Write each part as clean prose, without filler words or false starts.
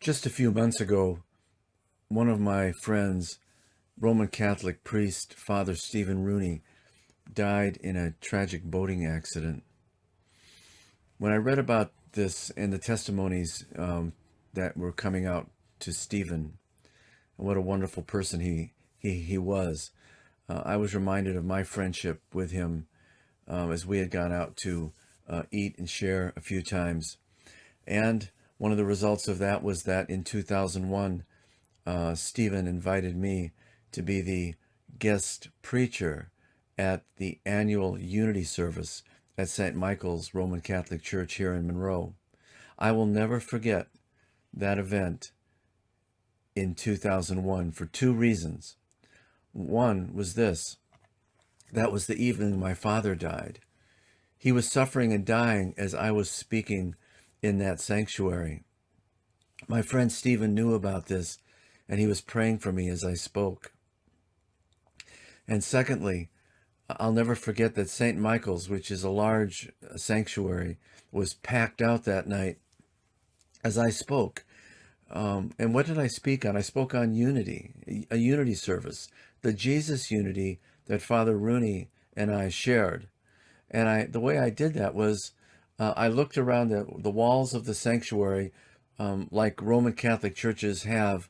Just a few months ago, one of my friends, Roman Catholic priest Father Stephen Rooney, died in a tragic boating accident. When I read about this and the testimonies that were coming out to Stephen, and what a wonderful person he was, I was reminded of my friendship with him as we had gone out to eat and share a few times. And one of the results of that was that in 2001, Stephen invited me to be the guest preacher at the annual Unity service at St. Michael's Roman Catholic Church here in Monroe. I will never forget that event in 2001 for two reasons. One was this: that was the evening my father died. He was suffering and dying as I was speaking in that sanctuary. My friend Stephen knew about this, and he was praying for me as I spoke. And secondly, I'll never forget that St. Michael's, which is a large sanctuary, was packed out that night as I spoke. And what did I speak on? I spoke on unity, a unity service, the Jesus unity that Father Rooney and I shared. And the way I did that was I looked around the walls of the sanctuary, like Roman Catholic churches have.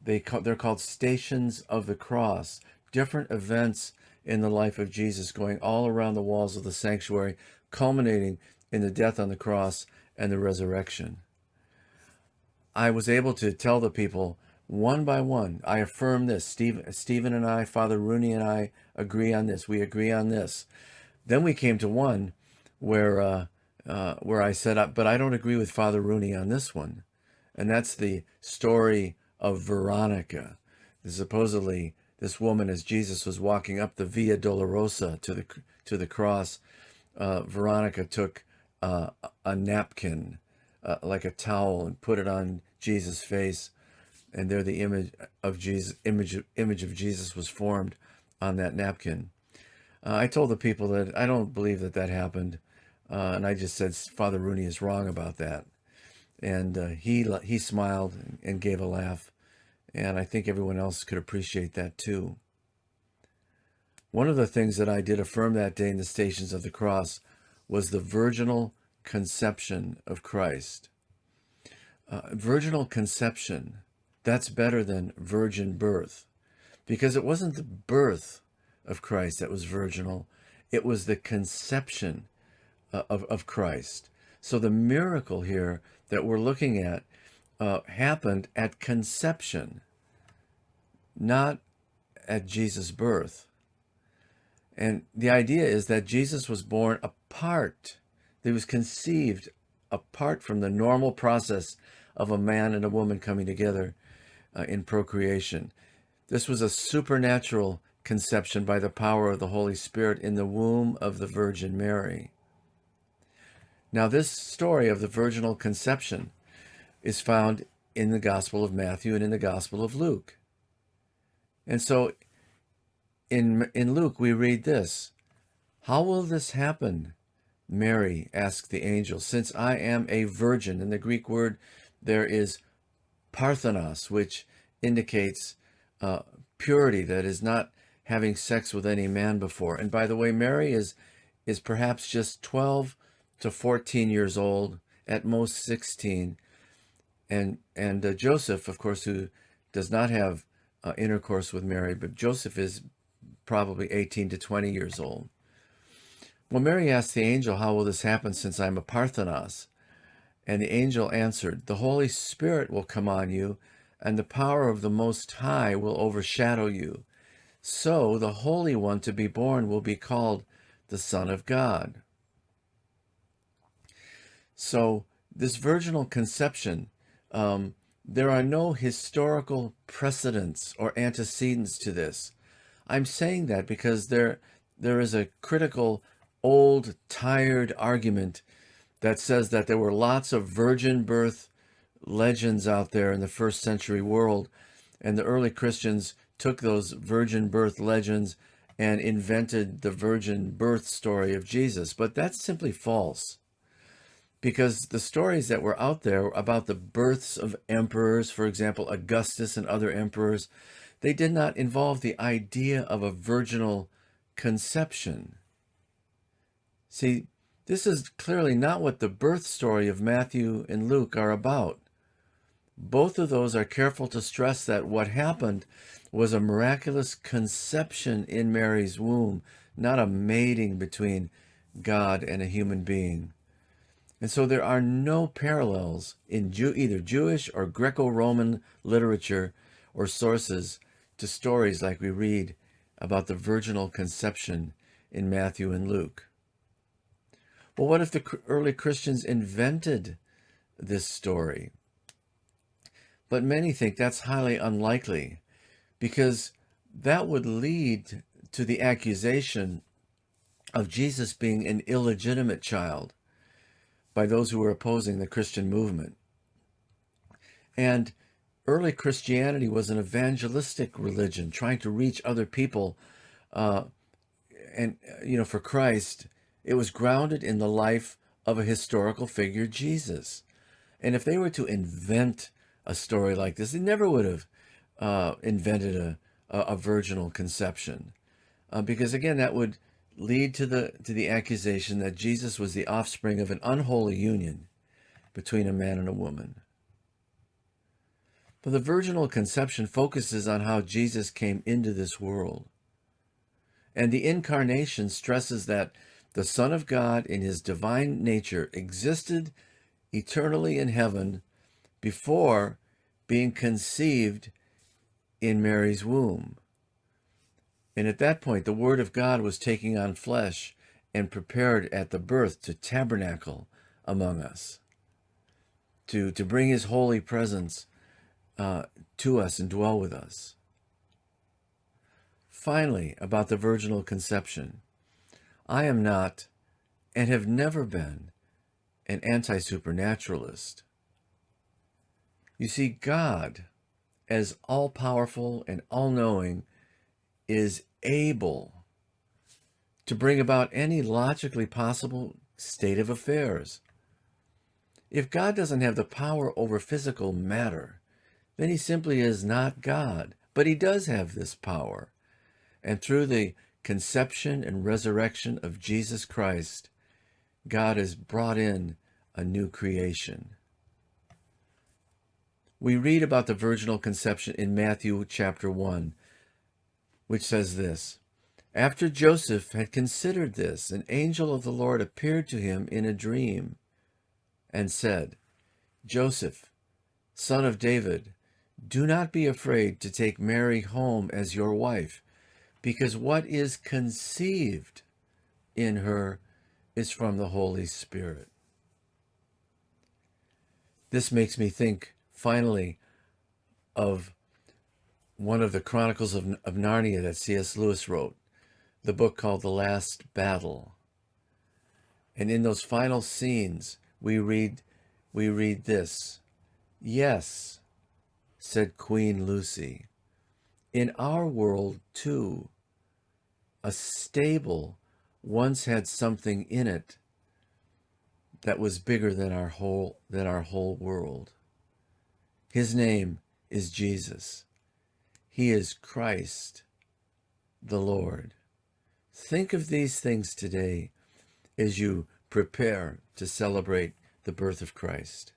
They're called Stations of the Cross, different events in the life of Jesus going all around the walls of the sanctuary, culminating in the death on the cross and the resurrection. I was able to tell the people one by one, I affirm this. Stephen and I, Father Rooney and I agree on this. We agree on this. Then we came to one where I said, but I don't agree with Father Rooney on this one. And that's the story of Veronica. Supposedly, this woman, as Jesus was walking up the Via Dolorosa to the cross, Veronica took a napkin, like a towel, and put it on Jesus' face, and there the image of Jesus was formed on that napkin. I told the people that I don't believe that happened, and I just said Father Rooney is wrong about that, and he smiled and gave a laugh, and I think everyone else could appreciate that too. One of the things that I did affirm that day in the Stations of the Cross was the virginal conception of Christ. Virginal conception, that's better than virgin birth, because it wasn't the birth of Christ that was virginal, it was the conception of Christ. So the miracle here that we're looking at happened at conception, not at Jesus' birth. And the idea is that Jesus was born apart. He was conceived apart from the normal process of a man and a woman coming together in procreation. This was a supernatural conception by the power of the Holy Spirit in the womb of the Virgin Mary. Now, this story of the virginal conception is found in the Gospel of Matthew and in the Gospel of Luke. And so in Luke, we read this: "How will this happen, Mary asked the angel, since I am a virgin?" And the Greek word there is parthenos, which indicates purity, that is not having sex with any man before. And by the way, Mary is perhaps just 12 to 14 years old, at most 16. And Joseph, of course, who does not have intercourse with Mary, but Joseph is probably 18 to 20 years old. Well, Mary asked the angel, "How will this happen since I'm a parthenos?" And the angel answered, "The Holy Spirit will come on you, and the power of the Most High will overshadow you. So the Holy One to be born will be called the Son of God." So this virginal conception, there are no historical precedents or antecedents to this. I'm saying that because there is a critical, old, tired argument that says that there were lots of virgin birth legends out there in the first century world, and the early Christians took those virgin birth legends and invented the virgin birth story of Jesus. But that's simply false. because the stories that were out there about the births of emperors, for example, Augustus and other emperors, they did not involve the idea of a virginal conception. See, this is clearly not what the birth story of Matthew and Luke are about. Both of those are careful to stress that what happened was a miraculous conception in Mary's womb, not a mating between God and a human being. And so there are no parallels in either Jewish or Greco-Roman literature or sources to stories like we read about the virginal conception in Matthew and Luke. Well, what if the early Christians invented this story? But many think that's highly unlikely, because that would lead to the accusation of Jesus being an illegitimate child by those who were opposing the Christian movement. And early Christianity was an evangelistic religion, trying to reach other people. For Christ, it was grounded in the life of a historical figure, Jesus. And if they were to invent a story like this, they never would have invented a virginal conception, because again, that would lead to the accusation that Jesus was the offspring of an unholy union between a man and a woman. But the virginal conception focuses on how Jesus came into this world. And the incarnation stresses that the Son of God in his divine nature existed eternally in heaven before being conceived in Mary's womb. And at that point, the Word of God was taking on flesh and prepared at the birth to tabernacle among us, to bring his holy presence to us and dwell with us. Finally, about the virginal conception, I am not and have never been an anti-supernaturalist. You see, God, as all-powerful and all-knowing, is able to bring about any logically possible state of affairs. If God doesn't have the power over physical matter, then he simply is not God. But he does have this power. And through the conception and resurrection of Jesus Christ, God has brought in a new creation. We read about the virginal conception in Matthew chapter 1, which says this: After Joseph had considered this, an angel of the Lord appeared to him in a dream and said, Joseph, son of David, do not be afraid to take Mary home as your wife, because what is conceived in her is from the Holy Spirit. This makes me think, finally, of one of the Chronicles of Narnia that C.S. Lewis wrote, the book called The Last Battle. And in those final scenes, we read this: Yes, said Queen Lucy, in our world too, a stable once had something in it that was bigger than our whole world. His name is Jesus. He is Christ, the Lord. Think of these things today as you prepare to celebrate the birth of Christ.